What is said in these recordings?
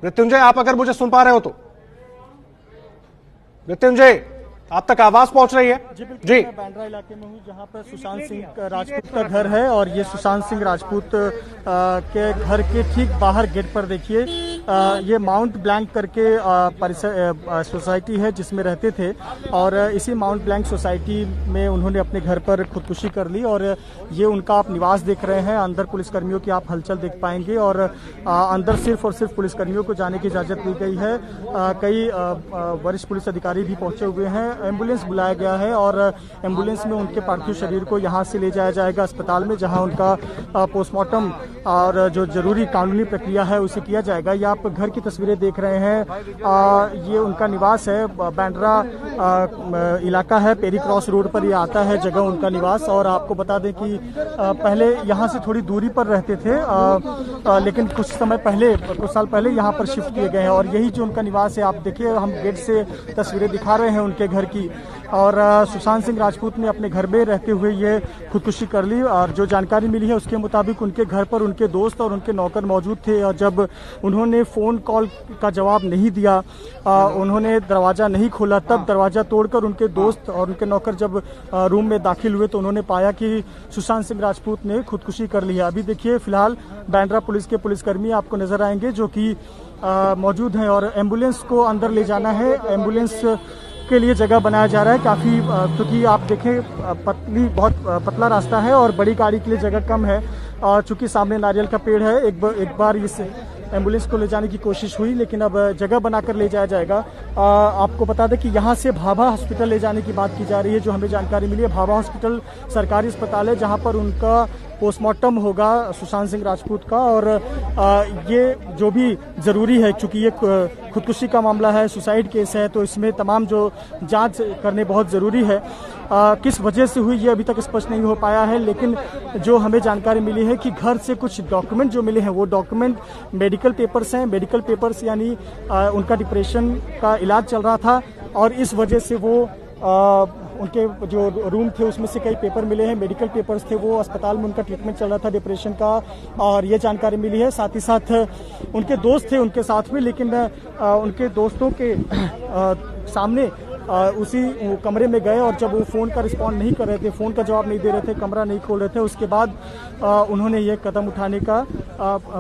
मृत्युंजय, आप अगर मुझे सुन पा रहे हो तो मृत्युंजय, आप तक आवाज पहुंच रही है? जी, मैं बांद्रा इलाके में हूँ जहाँ पर सुशांत सिंह राजपूत का घर है और ये सुशांत सिंह राजपूत के घर के ठीक बाहर गेट पर देखिए ये माउंट ब्लैंक करके परिसर सोसाइटी है जिसमें रहते थे और इसी माउंट ब्लैंक सोसाइटी में उन्होंने अपने घर पर खुदकुशी कर ली और ये उनका आप निवास देख रहे हैं। अंदर पुलिसकर्मियों की आप हलचल देख पाएंगे और अंदर सिर्फ और सिर्फ पुलिसकर्मियों को जाने की इजाजत दी गई है। कई वरिष्ठ पुलिस अधिकारी भी पहुंचे हुए हैं। एम्बुलेंस बुलाया गया है और एम्बुलेंस में उनके पार्थिव शरीर को यहां से ले जाया जाएगा अस्पताल में, जहां उनका पोस्टमार्टम और जो जरूरी कानूनी प्रक्रिया है उसे किया जाएगा। ये आप घर की तस्वीरें देख रहे हैं। ये उनका निवास है, बांद्रा इलाका है, पेरी क्रॉस रोड पर ये आता है जगह उनका निवास। और आपको बता दें कि पहले यहाँ से थोड़ी दूरी पर रहते थे, लेकिन कुछ साल पहले यहाँ पर शिफ्ट किए गए हैं और यही जो उनका निवास है। आप देखिए, हम गेट से तस्वीरें दिखा रहे हैं उनके घर की। और सुशांत सिंह राजपूत ने अपने घर में रहते हुए ये खुदकुशी कर ली और जो जानकारी मिली है उसके मुताबिक उनके घर पर उनके दोस्त और उनके नौकर मौजूद थे और जब उन्होंने फ़ोन कॉल का जवाब नहीं दिया, उन्होंने दरवाज़ा नहीं खोला, तब दरवाज़ा तोड़कर उनके दोस्त और उनके नौकर जब रूम में दाखिल हुए तो उन्होंने पाया कि सुशांत सिंह राजपूत ने खुदकुशी कर ली है। अभी देखिए, फिलहाल बांद्रा पुलिस के पुलिसकर्मी आपको नजर आएंगे जो कि मौजूद हैं और एम्बुलेंस को अंदर ले जाना है। एम्बुलेंस के लिए जगह बनाया जा रहा है काफ़ी, क्योंकि आप देखें बहुत पतला रास्ता है और बड़ी गाड़ी के लिए जगह कम है। चूंकि सामने नारियल का पेड़ है, एक बार इस एम्बुलेंस को ले जाने की कोशिश हुई लेकिन अब जगह बनाकर ले जाया जाएगा। आपको बता दें कि यहाँ से भाभा हॉस्पिटल ले जाने की बात की जा रही है। जो हमें जानकारी मिली है, भाभा हॉस्पिटल सरकारी अस्पताल है जहाँ पर उनका पोस्टमार्टम होगा सुशांत सिंह राजपूत का। और ये जो भी ज़रूरी है, चूंकि ये खुदकुशी का मामला है, सुसाइड केस है, तो इसमें तमाम जो जांच करने बहुत ज़रूरी है। किस वजह से हुई ये अभी तक स्पष्ट नहीं हो पाया है, लेकिन जो हमें जानकारी मिली है कि घर से कुछ डॉक्यूमेंट जो मिले हैं वो डॉक्यूमेंट मेडिकल पेपर्स हैं। मेडिकल पेपर्स यानी उनका डिप्रेशन का इलाज चल रहा था और इस वजह से वो उनके जो रूम थे उसमें से कई पेपर मिले हैं, मेडिकल पेपर्स थे, वो अस्पताल में उनका ट्रीटमेंट चल रहा था डिप्रेशन का और ये जानकारी मिली है। साथ ही साथ उनके दोस्त थे उनके साथ में, लेकिन उनके दोस्तों के सामने उसी कमरे में गए और जब वो फ़ोन का रिस्पॉन्ड नहीं कर रहे थे, फ़ोन का जवाब नहीं दे रहे थे, कमरा नहीं खोल रहे थे, उसके बाद उन्होंने ये कदम उठाने का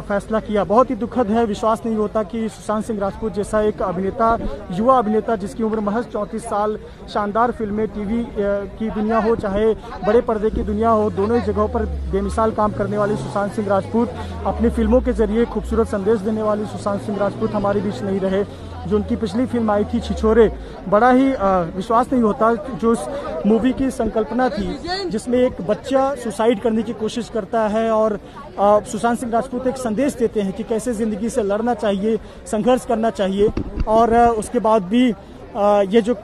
फैसला किया। बहुत ही दुखद है, विश्वास नहीं होता कि सुशांत सिंह राजपूत जैसा एक अभिनेता, युवा अभिनेता जिसकी उम्र महज 34 साल, शानदार फिल्में, टीवी की दुनिया हो चाहे बड़े पर्दे की दुनिया हो, दोनों ही जगहों पर बेमिसाल काम करने वाली सुशांत सिंह राजपूत, अपनी फिल्मों के जरिए खूबसूरत संदेश देने वाली सुशांत सिंह राजपूत हमारे बीच नहीं रहे। जो उनकी पिछली फिल्म आई थी छिछोरे, बड़ा ही विश्वास नहीं होता, जो उस मूवी की संकल्पना थी जिसमें एक बच्चा सुसाइड करने की कोशिश करता है और सुशांत सिंह राजपूत एक संदेश देते हैं कि कैसे ज़िंदगी से लड़ना चाहिए, संघर्ष करना चाहिए। और उसके बाद भी ये जो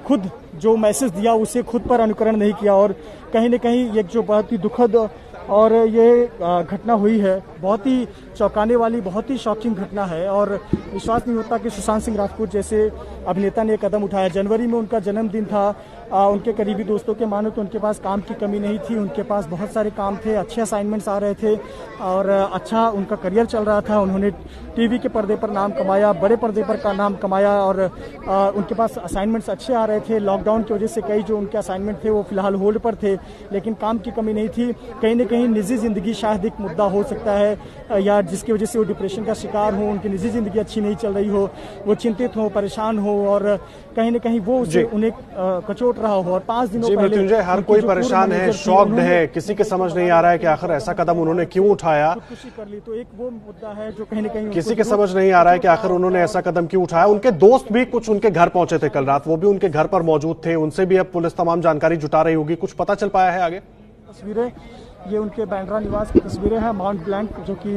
खुद जो मैसेज दिया उसे खुद पर अनुकरण नहीं किया और कहीं न कहीं एक जो बहुत ही दुखद और ये घटना हुई है, बहुत ही चौंकाने वाली, बहुत ही शॉकिंग घटना है और विश्वास नहीं होता कि सुशांत सिंह राजपूत जैसे अभिनेता ने कदम उठाया। जनवरी में उनका जन्मदिन था। उनके करीबी दोस्तों के मानो तो उनके पास काम की कमी नहीं थी, उनके पास बहुत सारे काम थे, अच्छे असाइनमेंट्स आ रहे थे और अच्छा उनका करियर चल रहा था। उन्होंने टीवी के पर्दे पर नाम कमाया, बड़े पर्दे पर का नाम कमाया और उनके पास असाइनमेंट्स अच्छे आ रहे थे। लॉकडाउन की वजह से कई जो उनके असाइनमेंट थे वो फिलहाल होल्ड पर थे, लेकिन काम की कमी नहीं थी। कहीं न कहीं निजी ज़िंदगी शायद एक मुद्दा हो सकता है या जिसकी वजह से वो डिप्रेशन का शिकार हो, उनकी निजी ज़िंदगी अच्छी नहीं चल रही हो, वो चिंतित हो, परेशान हो और कहीं न कहीं वो उन्हें कचोट रहा हो। और 5 दिनों पहले मृत्युंजय, हर कोई परेशान है, शॉक्ड है, किसी के समझ नहीं आ रहा है कि आखिर ऐसा कदम उन्होंने क्यों उठाया। खुदकुशी कर ली तो एक वो मुद्दा है जो कहीं न कहीं किसी के समझ नहीं आ रहा है कि आखिर उन्होंने ऐसा कदम क्यों उठाया। उनके दोस्त भी कुछ उनके घर पहुंचे थे कल रात, वो भी उनके घर पर मौजूद थे, उनसे भी अब पुलिस तमाम जानकारी जुटा रही होगी। कुछ पता चल पाया है आगे? तस्वीरें ये उनके बांद्रा निवास की तस्वीरें हैं, माउंट ब्लैंक, जो कि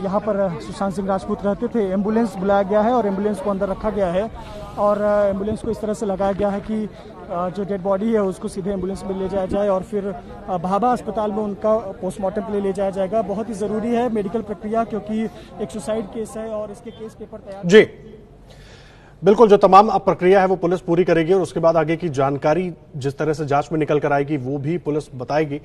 यहाँ पर सुशांत सिंह राजपूत रहते थे। एम्बुलेंस बुलाया गया है और एम्बुलेंस को अंदर रखा गया है और एम्बुलेंस को इस तरह से लगाया गया है कि जो डेड बॉडी है उसको सीधे एम्बुलेंस में ले जाया जाए और फिर भाभा अस्पताल में उनका पोस्टमार्टम के लिए ले जाया जाएगा। बहुत ही ज़रूरी है मेडिकल प्रक्रिया, क्योंकि एक सुसाइड केस है और इसके केस पेपर तैयार। जी बिल्कुल, जो तमाम अब प्रक्रिया है वो पुलिस पूरी करेगी और उसके बाद आगे की जानकारी जिस तरह से जांच में निकल कर आएगी वो भी पुलिस बताएगी।